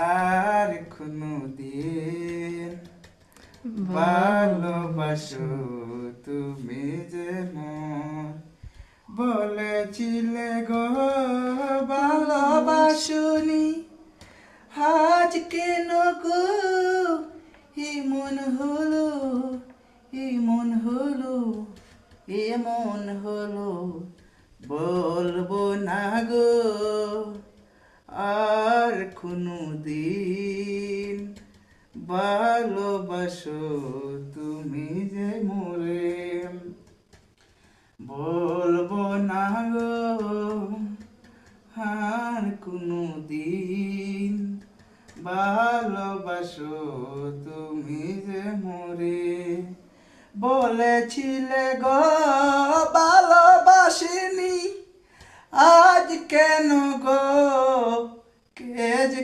আর কোনদিন ভালোবাসো তুমি যে মোর বলেছিলে গো ভালোবাসুনি আজ কেন গো এমন হলো এমন হলো এমন হলো বলবো না গো আর কোনদিন ভালোবাসো তুমি যে মোরে বলবো না গো আর কোনদিন ভালোবাসো তুমি যে মোরে বলেছিলে গো ভালোবাসিনি আজ কেন গো কে যে